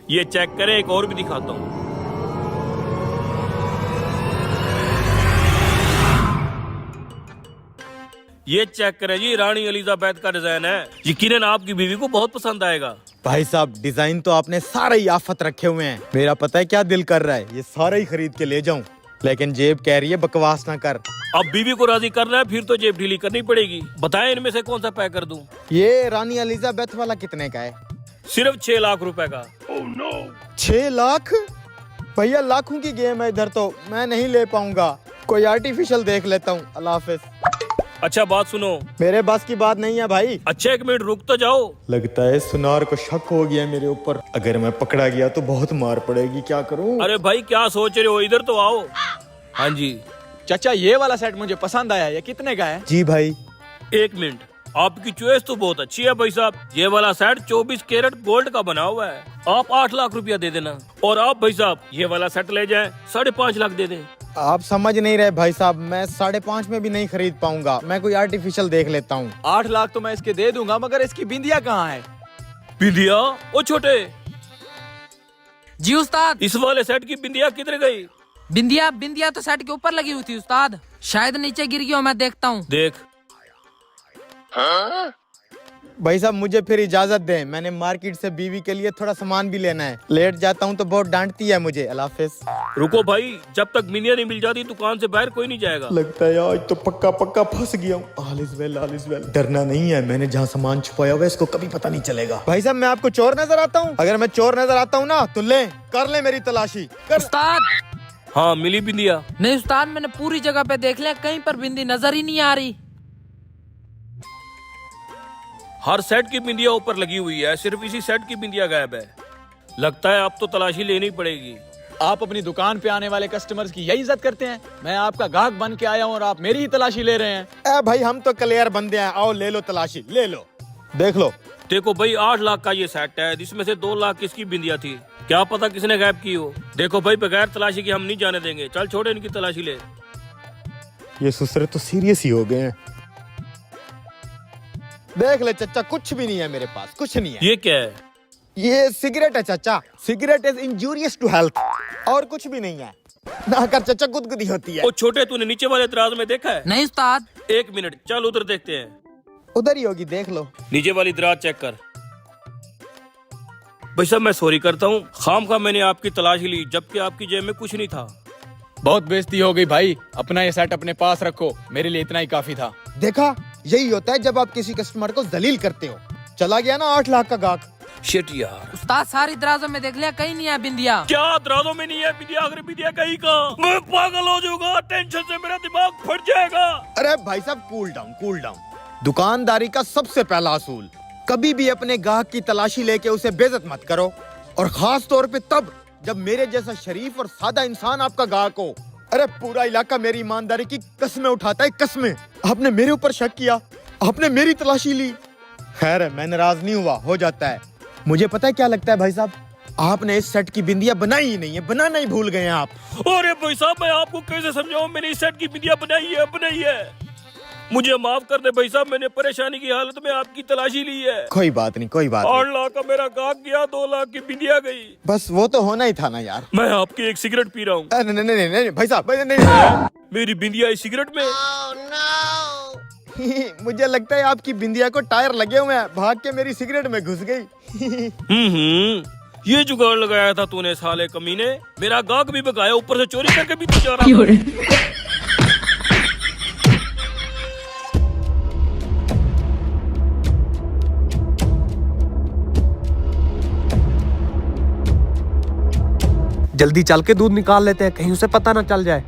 ये चेक करें, एक और भी दिखाता हूँ। ये चेक करें जी, रानी एलिजाबेथ का डिजाइन है। यकीनन आपकी बीवी को बहुत पसंद आएगा। भाई साहब डिजाइन तो आपने सारे ही आफत रखे हुए हैं। मेरा पता है क्या दिल कर रहा है, ये सारे ही खरीद के ले जाऊं, लेकिन जेब कह रही है बकवास ना कर। अब बीवी को राजी करना है, फिर तो जेब ढीली करनी पड़ेगी। बताएं इनमें से कौन सा पैक कर दूं? ये रानी एलिजाबेथ वाला कितने का है? सिर्फ 6 लाख रुपए का। 6 लाख? भैया लाखों की गेम है इधर, तो मैं नहीं ले पाऊंगा। कोई आर्टिफिशियल देख लेता हूँ। अल्लाह हाफिज। अच्छा बात सुनो। मेरे बस की बात नहीं है भाई। अच्छा 1 मिनट रुक तो जाओ। लगता है सुनार को शक हो गया मेरे ऊपर। अगर मैं पकड़ा गया तो बहुत मार पड़ेगी, क्या करूं? अरे भाई क्या सोच रहे हो, इधर तो आओ। हाँ जी चाचा ये वाला सेट मुझे पसंद आया, ये कितने का है? जी भाई। 1 मिनट, आपकी चॉइस तो बहुत अच्छी है भाई साहब। ये वाला सेट 24 कैरेट गोल्ड का बना हुआ है। आप 8 लाख रुपया दे देना। और आप भाई साहब ये वाला सेट ले जाएं, 5.5 लाख दे दें। आप समझ नहीं रहे भाई साहब, मैं 5.5 में भी नहीं खरीद पाऊंगा। मैं कोई आर्टिफिशियल देख लेता हूँ। 8 लाख तो मैं इसके दे दूंगा, मगर इसकी बिंदिया कहाँ है? बिंदिया? ओ छोटे, जी उस्ताद। इस वाले सेट की बिंदिया किधर गई? बिंदिया तो सेट के ऊपर लगी हुई थी उस्ताद, शायद नीचे गिर गई हो, मैं देखता हूँ। देख। भाई साहब मुझे फिर इजाजत दें, मैंने मार्केट से बीवी के लिए थोड़ा सामान भी लेना है। लेट जाता हूँ तो बहुत डांटती है मुझे। अल्लाह हाफिज। रुको भाई, जब तक बिंदिया नहीं मिल जाती दुकान से बाहर कोई नहीं जाएगा। लगता है आज तो पक्का पक्का फंस गया हूँ। All is well, all is well. डरना नहीं है, मैंने जहाँ सामान छुपाया हुआ है इसको कभी पता नहीं चलेगा। भाई साहब मैं आपको चोर नजर आता हूँ? अगर मैं चोर नजर आता हूँ ना तो कर ले मेरी तलाशी कर। उस्ताद हाँ मिली बिंदिया। नहीं उस्ताद, मैंने पूरी जगह पे देख लिया, कहीं पर बिंदी नजर ही नहीं आ रही। हर सेट की बिंदिया ऊपर लगी हुई है, सिर्फ इसी सेट की बिंदिया गायब है। लगता है अब तो तलाशी लेनी पड़ेगी। आप अपनी दुकान पे आने वाले कस्टमर्स की यही इज्जत करते हैं? मैं आपका गाहक बन के आया हूँ और आप मेरी ही तलाशी ले रहे हैं। ए भाई हम तो क्लियर बंदे हैं, आओ ले लो तलाशी, ले लो, देख लो। देखो भाई 8 लाख का ये सेट है, जिसमें से 2 लाख किसकी बिंदिया थी, क्या पता किसने गायब की हो। देखो भाई बगैर तलाशी की हम नहीं जाने देंगे। चल छोड़े, इनकी तलाशी ले। ये ससुरे तो सीरियस ही हो गए हैं। देख ले चचा, कुछ भी नहीं है मेरे पास, कुछ नहीं है। ये क्या है? ये सिगरेट है चचा। Cigarette is injurious to health, और कुछ भी नहीं है। ना कर चचा, गुदगुदी होती है। ओ छोटे, तूने नीचे वाले दराज में देखा है? नहीं उस्ताद। 1 मिनट, चल उधर देखते हैं। उधर ही होगी, देख लो। नीचे वाली दराज चेक कर। भाई साहब मैं सॉरी करता हूँ, खामखा मैंने आपकी तलाशी ली, जबकि आपकी जेब में कुछ नहीं था। बहुत बेइज्जती हो गई भाई, अपना ये सेट अपने पास रखो, मेरे लिए इतना ही काफी था। देखा, यही होता है जब आप किसी कस्टमर को जलील करते हो। चला गया ना 8 लाख का गाहक। शिट यार। उस्ताद सारी दराजों में देख लिया, कहीं नहीं है बिंदिया। क्या दराजों में नहीं है बिंदिया? अगर बिंदिया कहीं का, मैं पागल हो जाऊंगा, टेंशन से मेरा दिमाग फट जाएगा। अरे भाई साहब कूल डाउन, कूल डाउन। दुकानदारी का सबसे पहला असूल, कभी भी अपने गाहक की तलाशी लेके उसे बेइज्जत मत करो, और खास तौर पे तब जब मेरे जैसा शरीफ और सादा इंसान आपका गाहक हो। अरे पूरा इलाका मेरी ईमानदारी की कस्में उठाता है, कस्में। आपने मेरे ऊपर शक किया, आपने मेरी तलाशी ली। खैर है, मैं नाराज नहीं हुआ, हो जाता है। मुझे पता है क्या लगता है भाई साहब, आपने इस सेट की बिंदिया बनाई ही नहीं है, बनाना ही भूल गए हैं आप। अरे भाई साहब मैं आपको कैसे समझाऊं, मैंने इस सेट की बिंदिया बनाई है। मुझे माफ कर दे भाई साहब, मैंने परेशानी की हालत में आपकी तलाशी ली है। कोई बात नहीं, कोई बात 8 नहीं। लाख का मेरा गाहक गया, 2 लाख की बिंदिया गई। बस वो तो होना ही था ना यार। मैं आपकी एक सिगरेट पी रहा हूँ। नहीं नहीं नहीं नहीं भाई साहब, नहीं। मेरी बिंदिया इस सिगरेट में। मुझे लगता है आपकी बिंदिया को टायर लगे हुए हैं, भाग के मेरी सिगरेट में घुस गई। ये जुगाड़ लगाया था तूने साले कमीने, मेरा गाहक भी बकाया, ऊपर से चोरी करके भी तू जा रहा था। जल्दी चल के दूध निकाल लेते हैं, कहीं उसे पता ना चल जाए।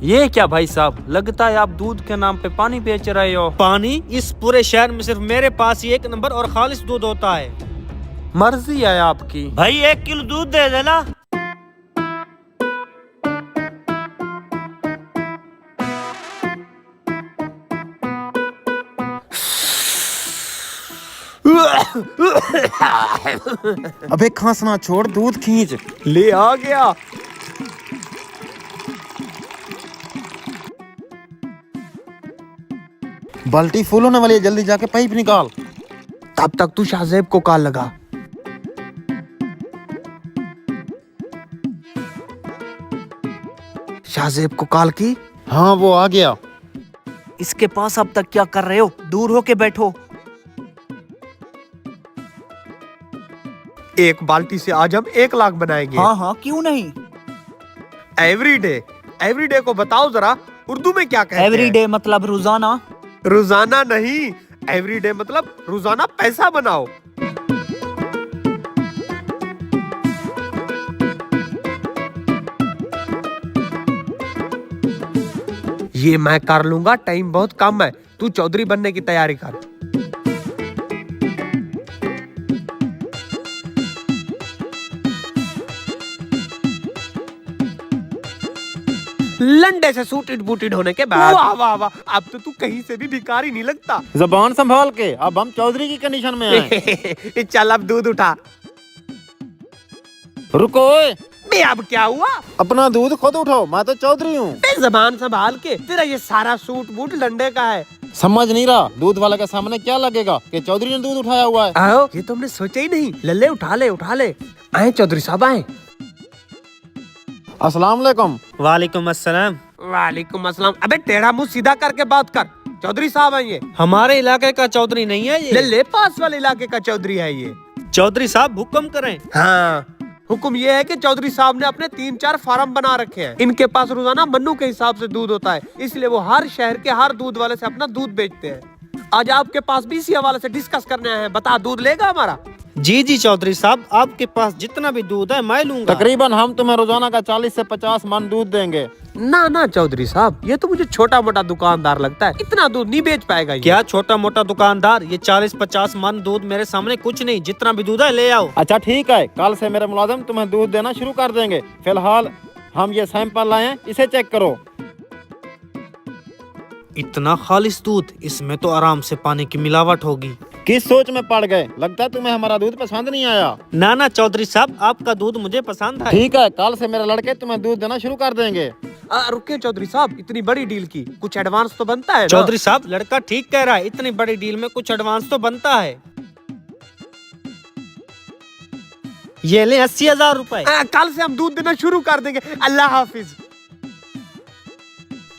ये क्या भाई साहब, लगता है आप दूध के नाम पे पानी बेच रहे हो। पानी? इस पूरे शहर में सिर्फ मेरे पास ही 1 नंबर और खालिश दूध होता है। मर्जी है आपकी। भाई 1 किलो दूध दे देना। अबे खांसना छोड़, दूध खींच। ले आ गया। बाल्टी फुल होने वाली है, जल्दी जाके पाइप निकाल। तब तक तू शाहजेब को कॉल लगा। शाहजेब को कॉल की? हाँ वो आ गया। इसके पास अब तक क्या कर रहे हो? दूर होके बैठो। एक बाल्टी से आज हम 1 लाख बनाएंगे। हाँ हाँ, क्यों नहीं। एवरीडे को बताओ जरा, उर्दू में क्या कहते हैं? एवरीडे मतलब रोजाना। रोजाना नहीं, एवरीडे मतलब रोजाना पैसा बनाओ। ये मैं कर लूंगा, टाइम बहुत कम है। तू चौधरी बनने की तैयारी कर। लंडे से सूटेड बूटेड होने के बाद वाह वाह वाह, अब तो तू कहीं से भी भिखारी नहीं लगता। जबान संभाल के, अब हम चौधरी की कंडीशन में हैं। चल अब दूध उठा। रुको ओए, बे अब क्या हुआ? अपना दूध खुद उठाओ, मैं तो चौधरी हूँ। बे जबान संभाल के, तेरा ये सारा सूट बूट लंडे का है। समझ नहीं रहा, दूध वाला के सामने क्या लगेगा कि चौधरी ने दूध उठाया हुआ है। आओ, ये तो हमने सोचा ही नहीं। लल्ले उठा ले उठा ले। आए चौधरी साहब आए। अस्सलाम वालेकुम। वालेकुम अस्सलाम। वालेकुम अस्सलाम। अबे टेढ़ा मुंह सीधा करके बात कर। चौधरी साहब है ये। हमारे इलाके का चौधरी नहीं है ये। लल्ले पास वाले इलाके का चौधरी है ये। चौधरी साहब हुक्म करें। हाँ, हुक्म ये है कि चौधरी साहब ने अपने 3-4 फार्म बना रखे हैं। इनके पास रोजाना मन्नू के हिसाब से दूध होता है, इसलिए वो हर शहर के हर दूध वाले से अपना दूध बेचते हैं। आज आपके पास भी इसी हवाले से डिस्कस करने आए हैं। बता, दूध लेगा हमारा? जी जी चौधरी साहब, आपके पास जितना भी दूध है मैं लूंगा। तकरीबन हम तुम्हें रोजाना का 40 से 50 मन दूध देंगे। ना ना चौधरी साहब, ये तो मुझे छोटा मोटा दुकानदार लगता है, इतना दूध नहीं बेच पाएगा ये। क्या छोटा मोटा दुकानदार? ये 40-50 मन दूध मेरे सामने कुछ नहीं। जितना भी दूध है ले आओ। अच्छा ठीक है, कल से मेरे मुलाजिम तुम्हें दूध देना शुरू कर देंगे। फिलहाल हम ये सैंपल लाए हैं, इसे चेक करो। इतना खालिस दूध, इसमें तो आराम से पानी की मिलावट होगी। किस सोच में पड़ गए? लगता है तुम्हें हमारा दूध पसंद नहीं आया। ना ना चौधरी साहब, आपका दूध मुझे पसंद है। ठीक है, कल से मेरे लड़के तुम्हें दूध देना शुरू कर देंगे। रुके चौधरी साहब, इतनी बड़ी डील की कुछ एडवांस तो बनता है ना? चौधरी साहब, लड़का ठीक कह रहा है, इतनी बड़ी डील में कुछ एडवांस तो बनता है। ये ले 80,000 रुपए। कल से हम दूध देना शुरू कर देंगे। अल्लाह हाफिज।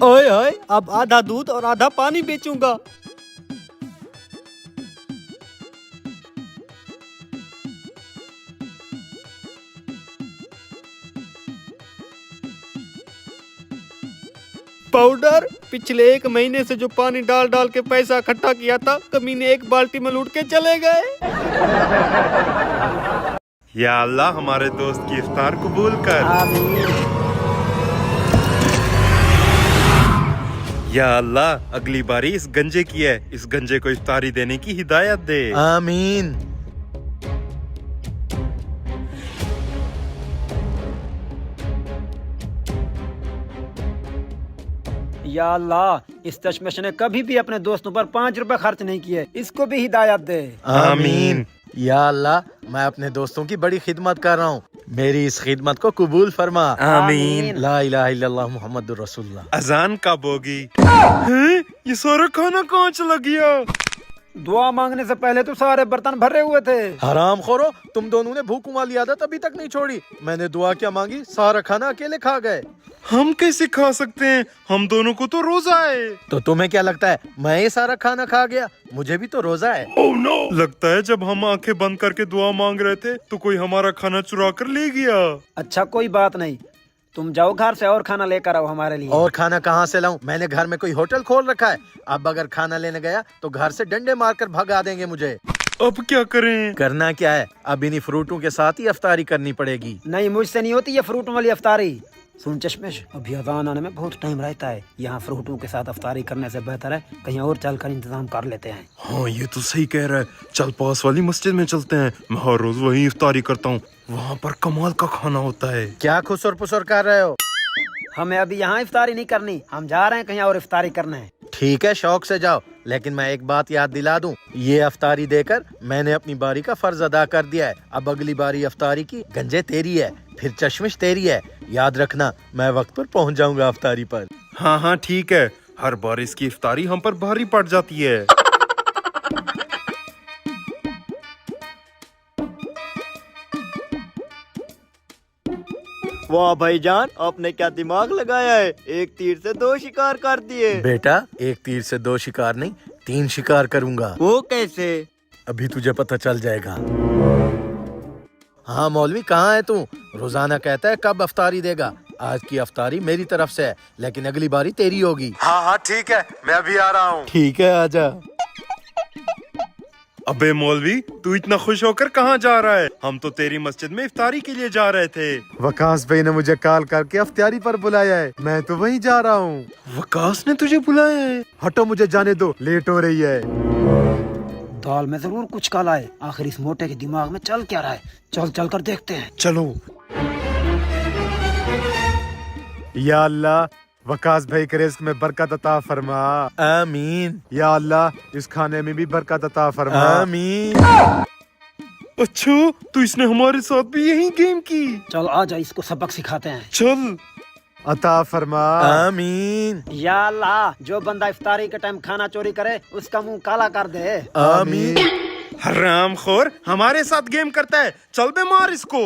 ओए ओए, अब आधा दूध और आधा पानी बेचूंगा। पाउडर, पिछले 1 महीने से जो पानी डाल डाल के पैसा इकट्ठा किया था, कमीने 1 बाल्टी में लूट के चले गए। या अल्लाह, हमारे दोस्त की इफ्तार कबूल कर। या अल्लाह, अगली बारी इस गंजे की है, इस गंजे को इफ्तारी देने की हिदायत दे। आमीन। या अल्लाह, इस चश्मश ने कभी भी अपने दोस्तों पर 5 रुपए खर्च नहीं किए, इसको भी हिदायत दे। आमीन। या अल्लाह, मैं अपने दोस्तों की बड़ी खिदमत कर रहा हूँ, मेरी इस खिदमत को कबूल फरमा। आमीन। ला इलाहा इल्लल्लाह मुहम्मदुर रसूलुल्लाह। अजान कब होगी? ये सारा खाना कहाँ चला गया? दुआ मांगने से पहले तो सारे बर्तन भरे हुए थे। हराम खोरो, तुम दोनों ने भूख वाली आदत अभी तक नहीं छोड़ी। मैंने दुआ क्या मांगी, सारा खाना अकेले खा गए। हम कैसे खा सकते हैं? हम दोनों को तो रोजा है। तो तुम्हें क्या लगता है मैं ये सारा खाना खा गया? मुझे भी तो रोजा है। Oh no! लगता है जब हम आंखें बंद करके दुआ मांग रहे थे तो कोई हमारा खाना चुरा कर ले गया। अच्छा कोई बात नहीं, तुम जाओ घर से और खाना लेकर आओ हमारे लिए। और खाना कहाँ से लाऊं? मैंने घर में कोई होटल खोल रखा है। अब अगर खाना लेने गया तो घर से डंडे मारकर भगा देंगे मुझे। अब क्या करें? करना क्या है, अब इन्हीं फ्रूटों के साथ ही अफ्तारी करनी पड़ेगी। नहीं, मुझसे नहीं होती ये फ्रूटों वाली अफ्तारी। सुन चश्मिश, अभी अजान आने में बहुत टाइम रहता है, यहाँ फ्रूटों के साथ अफ्तारी करने से बेहतर है कहीं और चलकर इंतजाम कर लेते हैं। हाँ, ये तो सही कह रहा है। चल पास वाली मस्जिद में चलते हैं, मैं हर रोज वहीं इफ्तारी करता हूँ, वहाँ पर कमाल का खाना होता है। क्या खुसर पुसर कर रहे हो? हमें अभी यहाँ इफ्तारी नहीं करनी, हम जा रहे हैं कहीं और इफ्तारी करने। ठीक है, शौक से जाओ, लेकिन मैं एक बात याद दिला दूं, ये अफ्तारी देकर मैंने अपनी बारी का फर्ज अदा कर दिया है। अब अगली बारी अफ्तारी की गंजे तेरी है, फिर चश्मिश तेरी है। याद रखना, मैं वक्त पर पहुंच जाऊंगा अफ्तारी पर। हाँ हाँ ठीक है, हर बार इसकी इफ्तारी हम पर भारी पड़ जाती है। वाह भाईजान, आपने क्या दिमाग लगाया है, एक तीर से 2 शिकार कर दिए। बेटा, एक तीर से 2 शिकार नहीं 3 शिकार करूंगा। वो कैसे? अभी तुझे पता चल जाएगा। हाँ मौलवी, कहाँ है तू? रोजाना कहता है कब अफ्तारी देगा। आज की अफ्तारी मेरी तरफ से है, लेकिन अगली बारी तेरी होगी। हाँ हाँ ठीक है, मैं अभी आ रहा हूँ। ठीक है, आजा। अबे मौलवी, तू इतना खुश होकर कहाँ जा रहा है? हम तो तेरी मस्जिद में इफ्तारी के लिए जा रहे थे। वकास भाई ने मुझे कॉल करके अफ्तारी पर बुलाया है, मैं तो वहीं जा रहा हूँ। वकास ने तुझे बुलाया है? हटो, मुझे जाने दो, लेट हो रही है। दाल में जरूर कुछ काला है। आखिर इस मोटे के दिमाग में चल क्या रहा है? चल चल कर देखते हैं। चलो। या अल्लाह, वकास भाई के रिज़्क़ में बरकत अता फरमा। आमीन। या अल्लाह, इस खाने में भी बरकत अता फरमा। आमीन। अच्छा, तो इसने हमारे साथ भी यही गेम की। चल आजा, इसको सबक सिखाते हैं। चल। अता फरमा। आमीन। या अल्लाह, जो बंदा इफ्तारी के टाइम खाना चोरी करे उसका मुंह काला कर दे। आमीन। हरामखोर हमारे साथ गेम करता है, चल बे मार इसको।